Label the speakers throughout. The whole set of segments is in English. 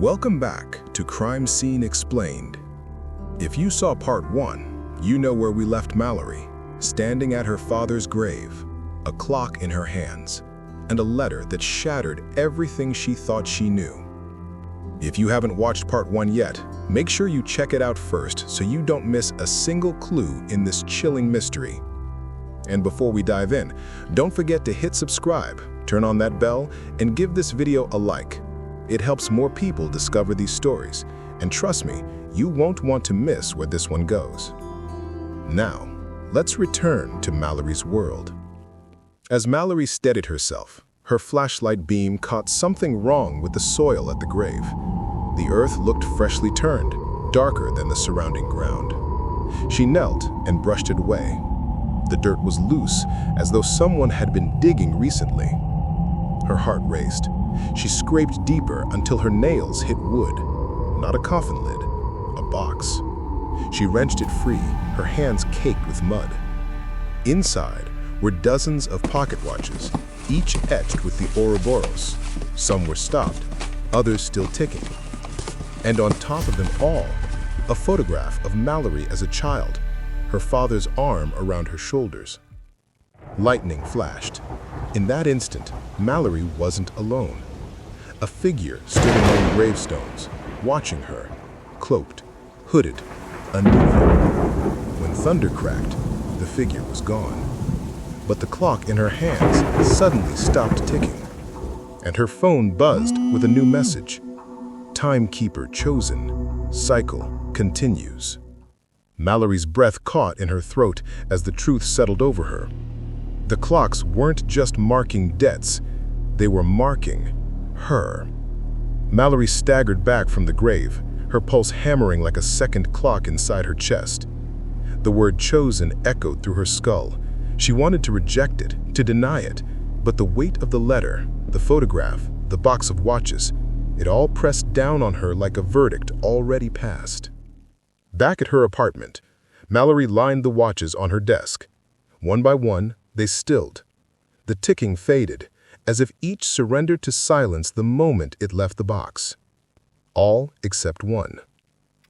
Speaker 1: Welcome back to Crime Scene Explained. If you saw part 1, you know where we left Mallory, standing at her father's grave, a clock in her hands, and a letter that shattered everything she thought she knew. If you haven't watched part 1 yet, make sure you check it out first so you don't miss a single clue in this chilling mystery. And before we dive in, don't forget to hit subscribe, turn on that bell, and give this video a like. It helps more people discover these stories, and trust me, you won't want to miss where this one goes. Now, let's return to Mallory's world. As Mallory steadied herself, her flashlight beam caught something wrong with the soil at the grave. The earth looked freshly turned, darker than the surrounding ground. She knelt and brushed it away. The dirt was loose, as though someone had been digging recently. Her heart raced. She scraped deeper until her nails hit wood. Not a coffin lid, a box. She wrenched it free, her hands caked with mud. Inside were dozens of pocket watches, each etched with the Ouroboros. Some were stopped, others still ticking. And on top of them all, a photograph of Mallory as a child, her father's arm around her shoulders. Lightning flashed. In that instant, Mallory wasn't alone. A figure stood among the gravestones, watching her, cloaked, hooded, unmoving. When thunder cracked, the figure was gone. But the clock in her hands suddenly stopped ticking, and her phone buzzed with a new message. Timekeeper chosen. Cycle continues. Mallory's breath caught in her throat as the truth settled over her. The clocks weren't just marking debts, they were marking her. Mallory staggered back from the grave, her pulse hammering like a second clock inside her chest. The word chosen echoed through her skull. She wanted to reject it, to deny it, but the weight of the letter, the photograph, the box of watches, it all pressed down on her like a verdict already passed. Back at her apartment, Mallory lined the watches on her desk. One by one, they stilled. The ticking faded, as if each surrendered to silence the moment it left the box. All except one.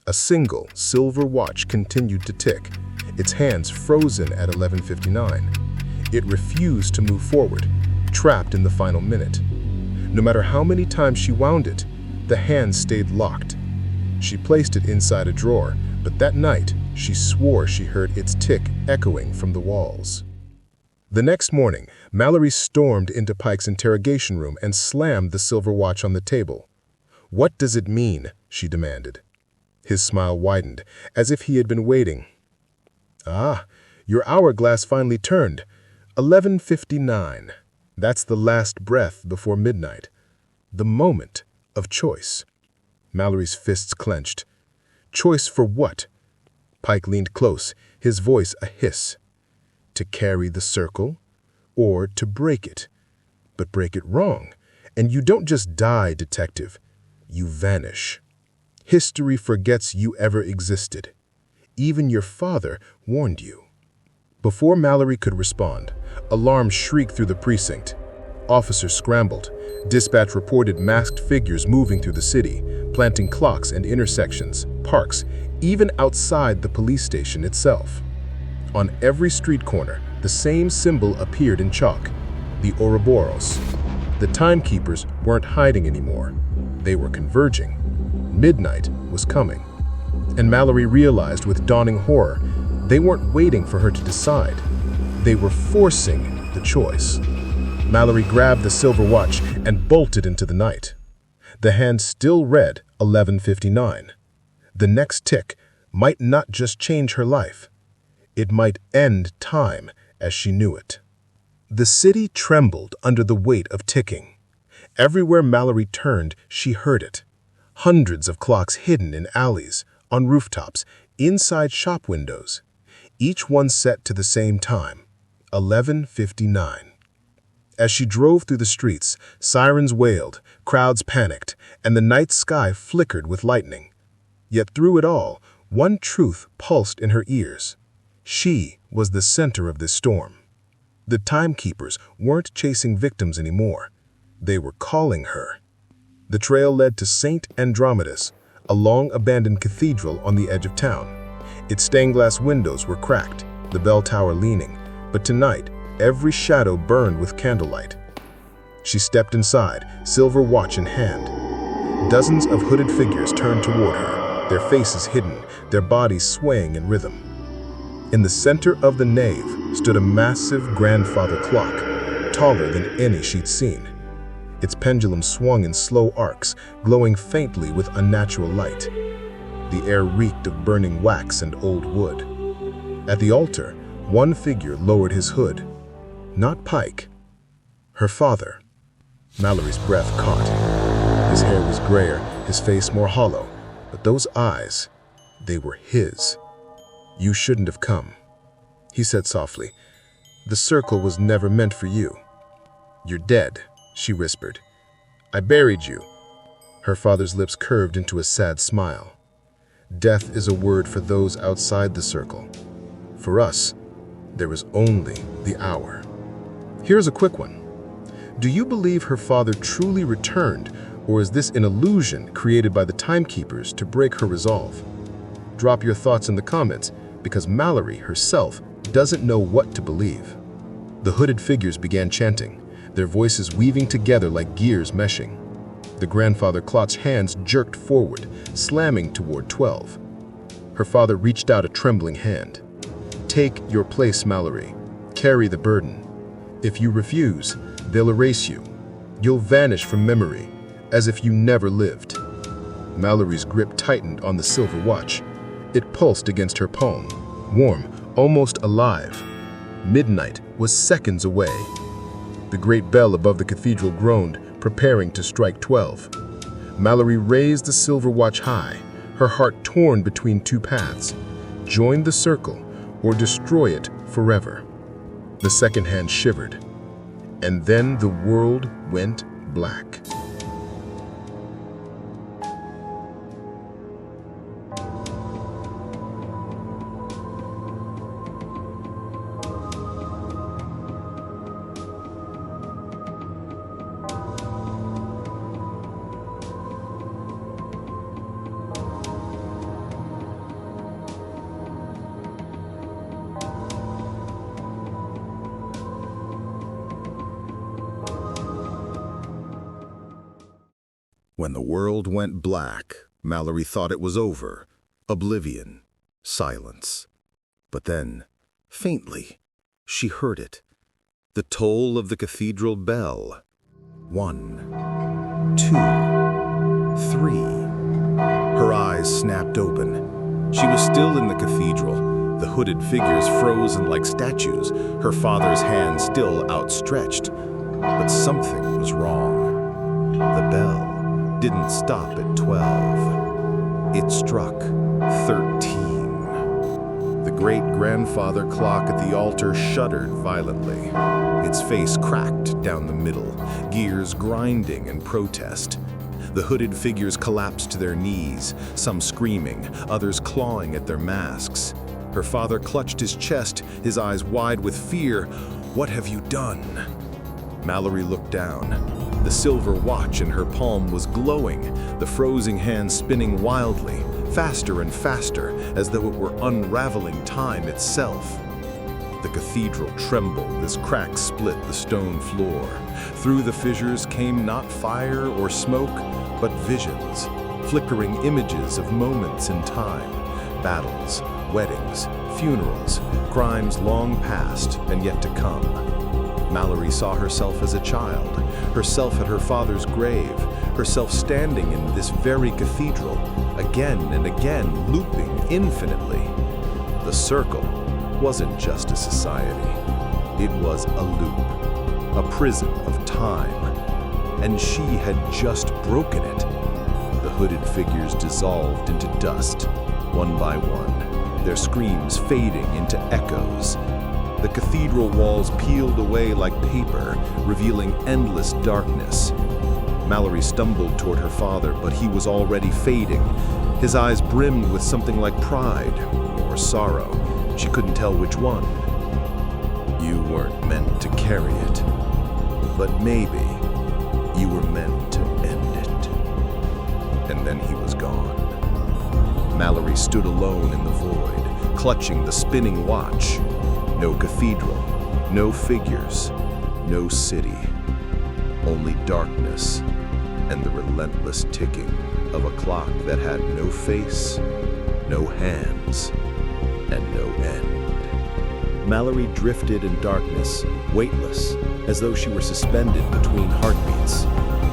Speaker 1: A single silver watch continued to tick, its hands frozen at 11:59. It refused to move forward, trapped in the final minute. No matter how many times she wound it, the hands stayed locked. She placed it inside a drawer, but that night, she swore she heard its tick echoing from the walls. The next morning, Mallory stormed into Pike's interrogation room and slammed the silver watch on the table. "What does it mean?" she demanded. His smile widened, as if he had been waiting. "Ah, your hourglass finally turned. 11:59. That's the last breath before midnight. The moment of choice." Mallory's fists clenched. Choice for what? Pike leaned close, his voice a hiss. To carry the circle, or to break it. But break it wrong, and you don't just die, detective. You vanish. History forgets you ever existed. Even your father warned you. Before Mallory could respond, alarms shrieked through the precinct. Officers scrambled. Dispatch reported masked figures moving through the city, planting clocks and intersections, parks, even outside the police station itself. On every street corner, the same symbol appeared in chalk, the Ouroboros. The Timekeepers weren't hiding anymore. They were converging. Midnight was coming. And Mallory realized with dawning horror, they weren't waiting for her to decide. They were forcing the choice. Mallory grabbed the silver watch and bolted into the night. The hand still read 11:59. The next tick might not just change her life. It might end time as she knew it. The city trembled under the weight of ticking. Everywhere Mallory turned, she heard it. Hundreds of clocks hidden in alleys, on rooftops, inside shop windows. Each one set to the same time, 11:59. As she drove through the streets, sirens wailed, crowds panicked, and the night sky flickered with lightning. Yet through it all, one truth pulsed in her ears. She was the center of this storm. The Timekeepers weren't chasing victims anymore. They were calling her. The trail led to St. Andromedas, a long-abandoned cathedral on the edge of town. Its stained-glass windows were cracked, the bell tower leaning, but tonight, every shadow burned with candlelight. She stepped inside, silver watch in hand. Dozens of hooded figures turned toward her, their faces hidden, their bodies swaying in rhythm. In the center of the nave stood a massive grandfather clock, taller than any she'd seen. Its pendulum swung in slow arcs, glowing faintly with unnatural light. The air reeked of burning wax and old wood. At the altar, one figure lowered his hood. Not Pike. Her father. Mallory's breath caught. His hair was grayer, his face more hollow, but those eyes, they were his. "You shouldn't have come," he said softly. "The circle was never meant for you." "You're dead," she whispered. "I buried you." Her father's lips curved into a sad smile. "Death is a word for those outside the circle. For us, there is only the hour." Here's a quick one. Do you believe her father truly returned, or is this an illusion created by the Timekeepers to break her resolve? Drop your thoughts in the comments, because Mallory herself doesn't know what to believe. The hooded figures began chanting, their voices weaving together like gears meshing. The grandfather clock's hands jerked forward, slamming toward 12. Her father reached out a trembling hand. "Take your place, Mallory. Carry the burden. If you refuse, they'll erase you. You'll vanish from memory, as if you never lived." Mallory's grip tightened on the silver watch. It pulsed against her palm, warm, almost alive. Midnight was seconds away. The great bell above the cathedral groaned, preparing to strike 12. Mallory raised the silver watch high, her heart torn between two paths. Join the circle or destroy it forever. The second hand shivered, and then the world went black. When the world went black, Mallory thought it was over. Oblivion. Silence. But then, faintly, she heard it. The toll of the cathedral bell. 1, 2, 3. Her eyes snapped open. She was still in the cathedral, the hooded figures frozen like statues, her father's hand still outstretched. But something was wrong. The bell didn't stop at 12. It struck 13. The great-grandfather clock at the altar shuddered violently. Its face cracked down the middle, gears grinding in protest. The hooded figures collapsed to their knees, some screaming, others clawing at their masks. Her father clutched his chest, his eyes wide with fear. "What have you done?" Mallory looked down. The silver watch in her palm was glowing, the frozen hand spinning wildly, faster and faster, as though it were unraveling time itself. The cathedral trembled as cracks split the stone floor. Through the fissures came not fire or smoke, but visions, flickering images of moments in time, battles, weddings, funerals, crimes long past and yet to come. Mallory saw herself as a child, herself at her father's grave, herself standing in this very cathedral, again and again, looping infinitely. The circle wasn't just a society. It was a loop, a prison of time, and she had just broken it. The hooded figures dissolved into dust, one by one, their screams fading into echoes. The cathedral walls peeled away like paper, revealing endless darkness. Mallory stumbled toward her father, but he was already fading. His eyes brimmed with something like pride or sorrow. She couldn't tell which one. "You weren't meant to carry it, but maybe you were meant to end it."
Speaker 2: and then he was gone. Mallory stood alone in the void, clutching the spinning watch. No cathedral, no figures, no city. Only darkness and the relentless ticking of a clock that had no face, no hands, and no end. Mallory drifted in darkness, weightless, as though she were suspended between heartbeats.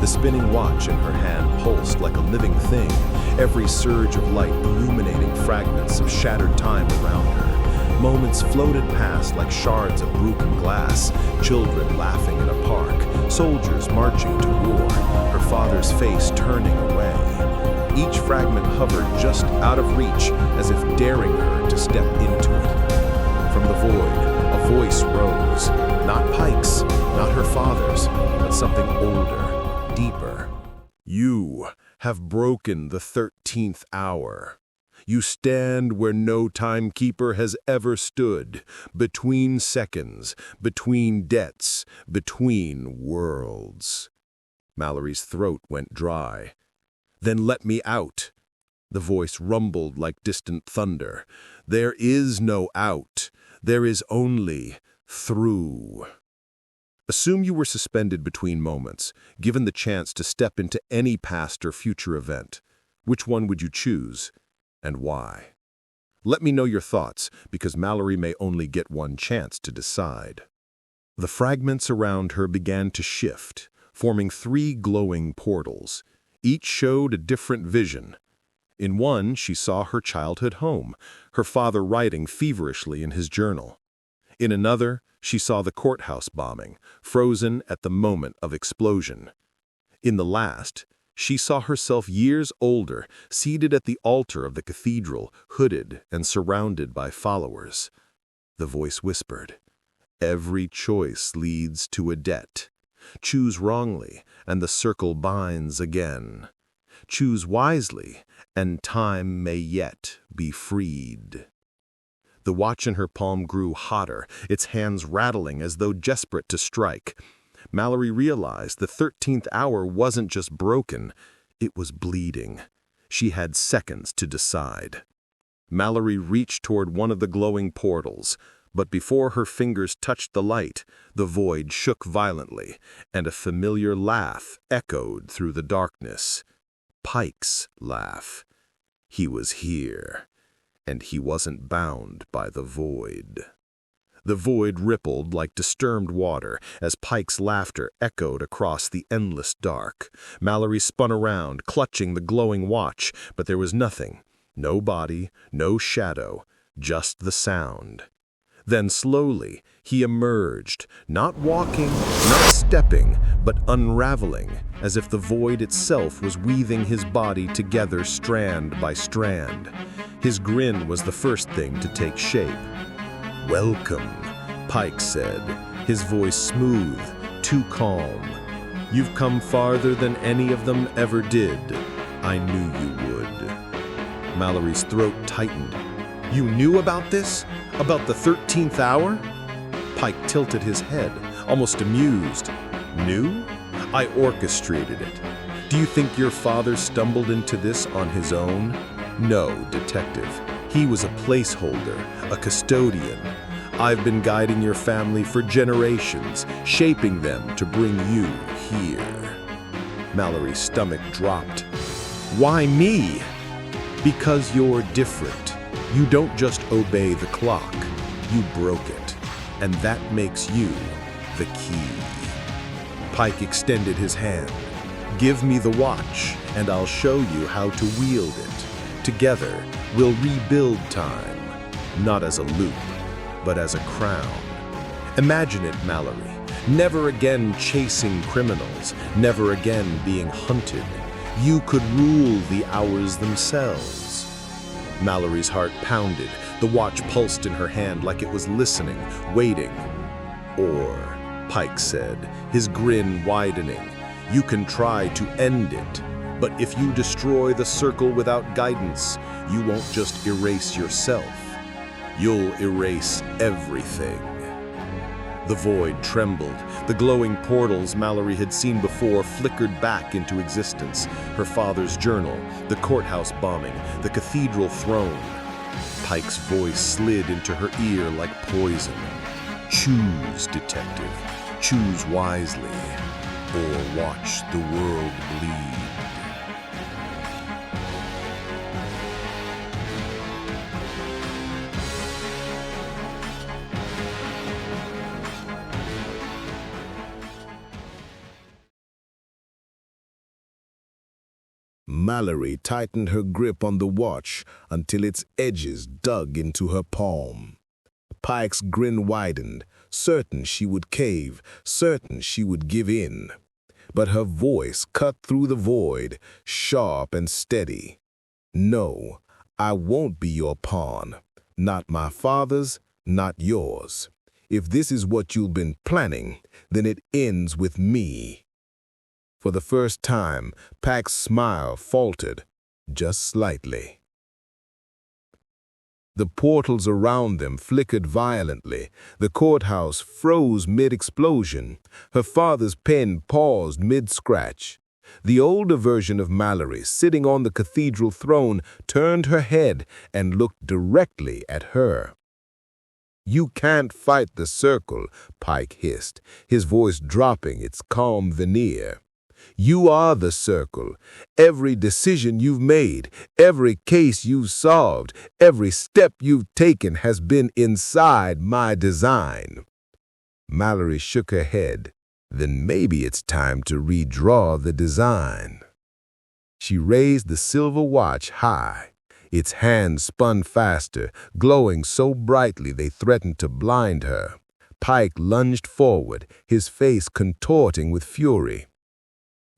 Speaker 2: The spinning watch in her hand pulsed like a living thing, every surge of light illuminating fragments of shattered time around her. Moments floated past like shards of broken glass, children laughing in a park, soldiers marching to war, her father's face turning away. Each fragment hovered just out of reach, as if daring her to step into it. From the void, a voice rose, not Pike's, not her father's, but something older, deeper. You have broken the 13th hour. You stand where no timekeeper has ever stood, between seconds, between debts, between worlds. Mallory's throat went dry. Then let me out. The voice rumbled like distant thunder. There is no out. There is only through. Assume you were suspended between moments, given the chance to step into any past or future event. Which one would you choose, and why? Let me know your thoughts, because Mallory may only get one chance to decide. The fragments around her began to shift, forming 3 glowing portals. Each showed a different vision. In one, she saw her childhood home, her father writing feverishly in his journal. In another, she saw the courthouse bombing, frozen at the moment of explosion. In the last, she saw herself years older, seated at the altar of the cathedral, hooded and surrounded by followers. The voice whispered, "Every choice leads to a debt. Choose wrongly, and the circle binds again. Choose wisely, and time may yet be freed." The watch in her palm grew hotter, its hands rattling as though desperate to strike. Mallory realized the 13th hour wasn't just broken, it was bleeding. She had seconds to decide. Mallory reached toward one of the glowing portals, but before her fingers touched the light, the void shook violently, and a familiar laugh echoed through the darkness. Pike's laugh. He was here, and he wasn't bound by the void. The void rippled like disturbed water as Pike's laughter echoed across the endless dark. Mallory spun around, clutching the glowing watch, but there was nothing. No body, no shadow, just the sound. Then slowly, he emerged, not walking, not stepping, but unraveling, as if the void itself was weaving his body together strand by strand. His grin was the first thing to take shape. "Welcome," Pike said, his voice smooth, too calm. "You've come farther than any of them ever did. I knew you would." Mallory's throat tightened. "You knew about this? About the 13th hour?" Pike tilted his head, almost amused. "Knew? I orchestrated it. Do you think your father stumbled into this on his own? No, detective. He was a placeholder, a custodian. I've been guiding your family for generations, shaping them to bring you here." Mallory's stomach dropped. "Why me?" "Because you're different. You don't just obey the clock. You broke it. And that makes you the key." Pike extended his hand. "Give me the watch, and I'll show you how to wield it. Together, we'll rebuild time, not as a loop, but as a crown. Imagine it, Mallory, never again chasing criminals, never again being hunted. You could rule the hours themselves." Mallory's heart pounded. The watch pulsed in her hand like it was listening, waiting. "Or," Pike said, his grin widening, "you can try to end it. But if you destroy the circle without guidance, you won't just erase yourself. You'll erase everything." The void trembled. The glowing portals Mallory had seen before flickered back into existence. Her father's journal, the courthouse bombing, the cathedral throne. Pike's voice slid into her ear like poison. Choose, detective. Choose wisely, or watch the world bleed.
Speaker 3: Mallory tightened her grip on the watch until its edges dug into her palm. Pike's grin widened, certain she would cave, certain she would give in. But her voice cut through the void, sharp and steady. No, I won't be your pawn. Not my father's, not yours. If this is what you've been planning, then it ends with me. For the first time, Pike's smile faltered, just slightly. The portals around them flickered violently. The courthouse froze mid-explosion. Her father's pen paused mid-scratch. The older version of Mallory, sitting on the cathedral throne, turned her head and looked directly at her. "You can't fight the circle," Pike hissed, his voice dropping its calm veneer. "You are the circle. Every decision you've made, every case you've solved, every step you've taken has been inside my design." Mallory shook her head. Then maybe it's time to redraw the design. She raised the silver watch high. Its hands spun faster, glowing so brightly they threatened to blind her. Pike lunged forward, his face contorting with fury.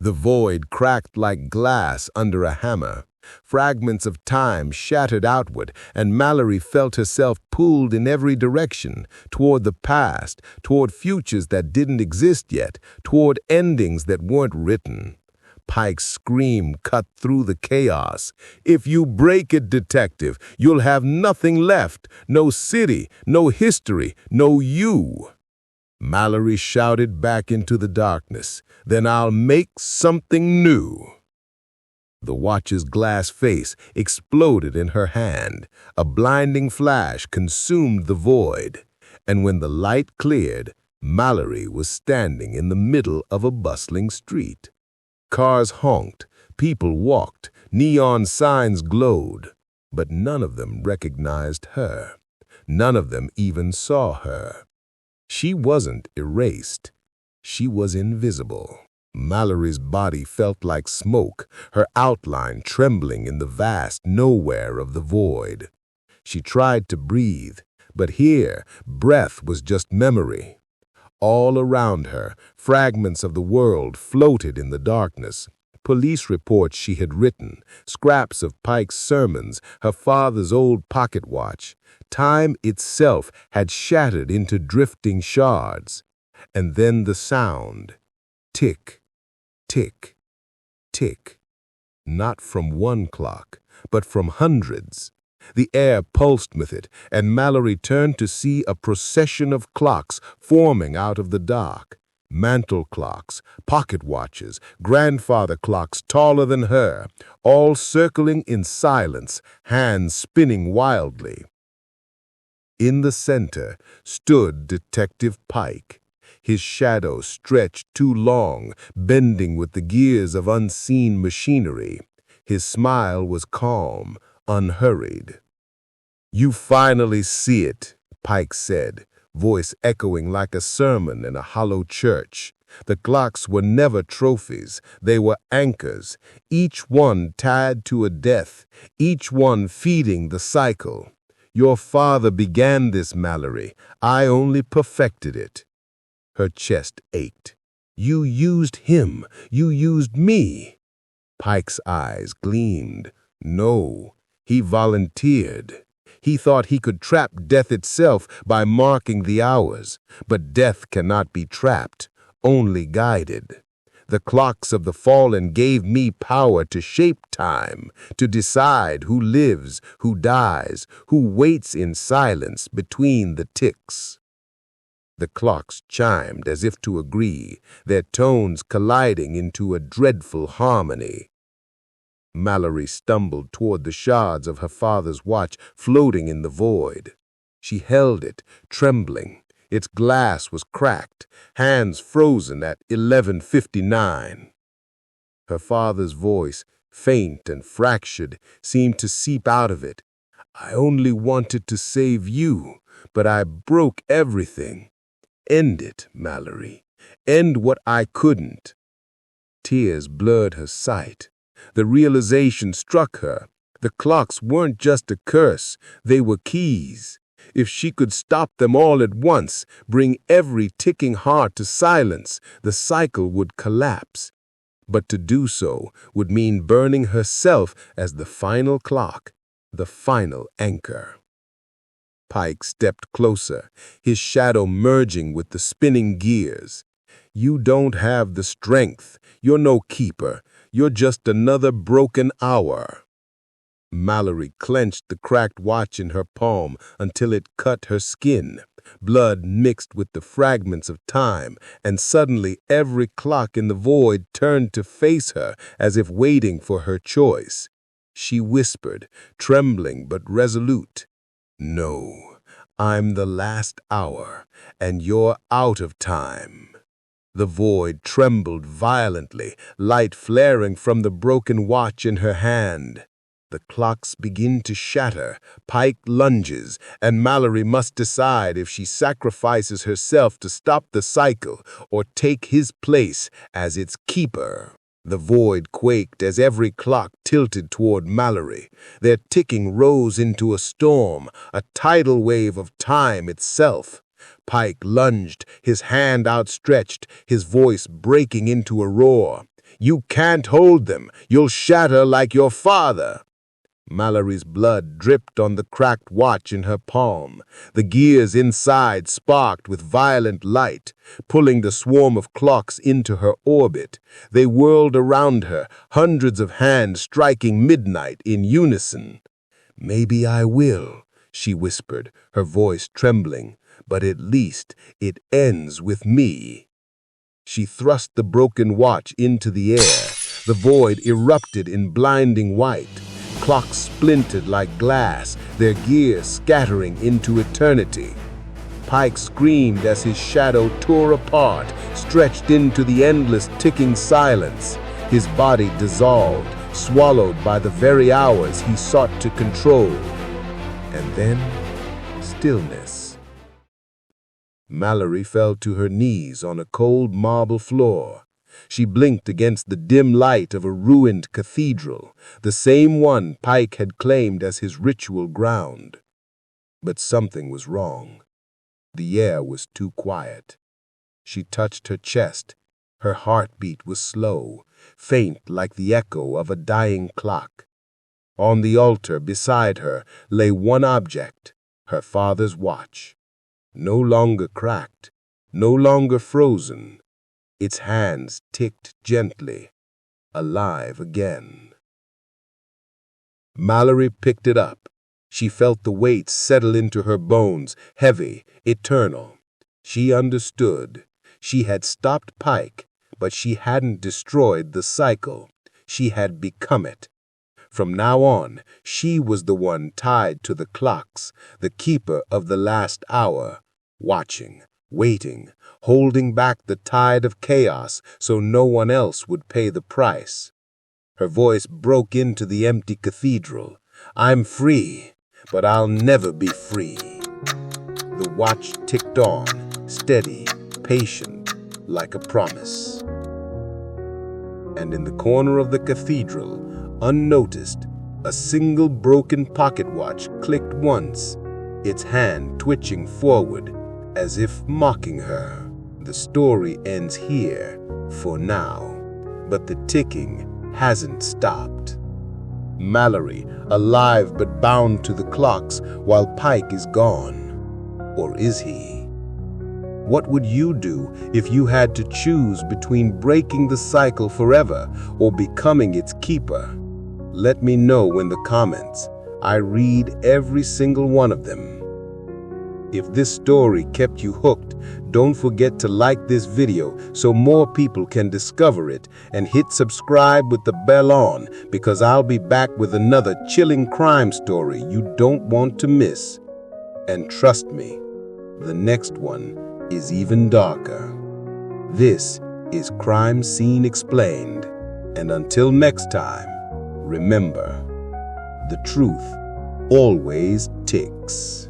Speaker 3: The void cracked like glass under a hammer. Fragments of time shattered outward, and Mallory felt herself pulled in every direction, toward the past, toward futures that didn't exist yet, toward endings that weren't written. Pike's scream cut through the chaos. "If you break it, detective, you'll have nothing left. No city, no history, no you." Mallory shouted back into the darkness, "Then I'll make something new." The watch's glass face exploded in her hand. A blinding flash consumed the void. And when the light cleared, Mallory was standing in the middle of a bustling street. Cars honked, people walked, neon signs glowed. But none of them recognized her. None of them even saw her. She wasn't erased. She was invisible. Mallory's body felt like smoke, her outline trembling in the vast nowhere of the void. She tried to breathe, but here, breath was just memory. All around her, fragments of the world floated in the darkness. Police reports she had written, scraps of Pike's sermons, her father's old pocket watch. Time itself had shattered into drifting shards. And then the sound. Tick, tick, tick. Not from one clock, but from hundreds. The air pulsed with it, and Mallory turned to see a procession of clocks forming out of the dark. Mantle clocks, pocket watches, grandfather clocks taller than her, all circling in silence, hands spinning wildly. In the center stood Detective Pike, his shadow stretched too long, bending with the gears of unseen machinery. His smile was calm, unhurried. "You finally see it," Pike said, voice echoing like a sermon in a hollow church. The clocks were never trophies, they were anchors, each one tied to a death, each one feeding the cycle. Your father began this, Mallory. I only perfected it. Her chest ached. You used him. You used me. Pike's eyes gleamed. No, he volunteered. He thought he could trap death itself by marking the hours. But death cannot be trapped, only guided. The clocks of the fallen gave me power to shape time, to decide who lives, who dies, who waits in silence between the ticks. The clocks chimed as if to agree, their tones colliding into a dreadful harmony. Mallory stumbled toward the shards of her father's watch floating in the void. She held it, trembling. Its glass was cracked, hands frozen at 11:59. Her father's voice, faint and fractured, seemed to seep out of it. "I only wanted to save you, but I broke everything. End it, Mallory. End what I couldn't." Tears blurred her sight. The realization struck her. The clocks weren't just a curse, they were keys. If she could stop them all at once, bring every ticking heart to silence, the cycle would collapse. But to do so would mean burning herself as the final clock, the final anchor. Pike stepped closer, his shadow merging with the spinning gears. "You don't have the strength. You're no keeper. You're just another broken hour." Mallory clenched the cracked watch in her palm until it cut her skin. Blood mixed with the fragments of time, and suddenly every clock in the void turned to face her as if waiting for her choice. She whispered, trembling but resolute, "No, I'm the last hour, and you're out of time." The void trembled violently, light flaring from the broken watch in her hand. The clocks begin to shatter, Pike lunges, and Mallory must decide if she sacrifices herself to stop the cycle or take his place as its keeper. The void quaked as every clock tilted toward Mallory. Their ticking rose into a storm, a tidal wave of time itself. Pike lunged, his hand outstretched, his voice breaking into a roar. "You can't hold them. You'll shatter like your father." Mallory's blood dripped on the cracked watch in her palm. The gears inside sparked with violent light, pulling the swarm of clocks into her orbit. They whirled around her, hundreds of hands striking midnight in unison. "Maybe I will," she whispered, her voice trembling, "but at least it ends with me." She thrust the broken watch into the air. The void erupted in blinding white. Clocks splintered like glass, their gears scattering into eternity. Pike screamed as his shadow tore apart, stretched into the endless ticking silence. His body dissolved, swallowed by the very hours he sought to control. And then, stillness. Mallory fell to her knees on a cold marble floor. She blinked against the dim light of a ruined cathedral, the same one Pike had claimed as his ritual ground. But something was wrong. The air was too quiet. She touched her chest. Her heartbeat was slow, faint like the echo of a dying clock. On the altar beside her lay one object, her father's watch. No longer cracked, no longer frozen. Its hands ticked gently, alive again. Mallory picked it up. She felt the weight settle into her bones, heavy, eternal. She understood. She had stopped Pike, but she hadn't destroyed the cycle. She had become it. From now on, she was the one tied to the clocks, the keeper of the last hour, watching, waiting, holding back the tide of chaos so no one else would pay the price. Her voice broke into the empty cathedral. "I'm free, but I'll never be free." The watch ticked on, steady, patient, like a promise. And in the corner of the cathedral, unnoticed, a single broken pocket watch clicked once, its hand twitching forward as if mocking her. The story ends here, for now, but the ticking hasn't stopped. Mallory, alive but bound to the clocks, while Pike is gone. Or is he? What would you do if you had to choose between breaking the cycle forever or becoming its keeper? Let me know in the comments. I read every single one of them. If this story kept you hooked, Don't forget to like this video so more people can discover it, and hit subscribe with the bell on, because I'll be back with another chilling crime story you don't want to miss. And trust me, the next one is even darker. This is Crime Scene Explained, and until next time, remember, the truth always ticks.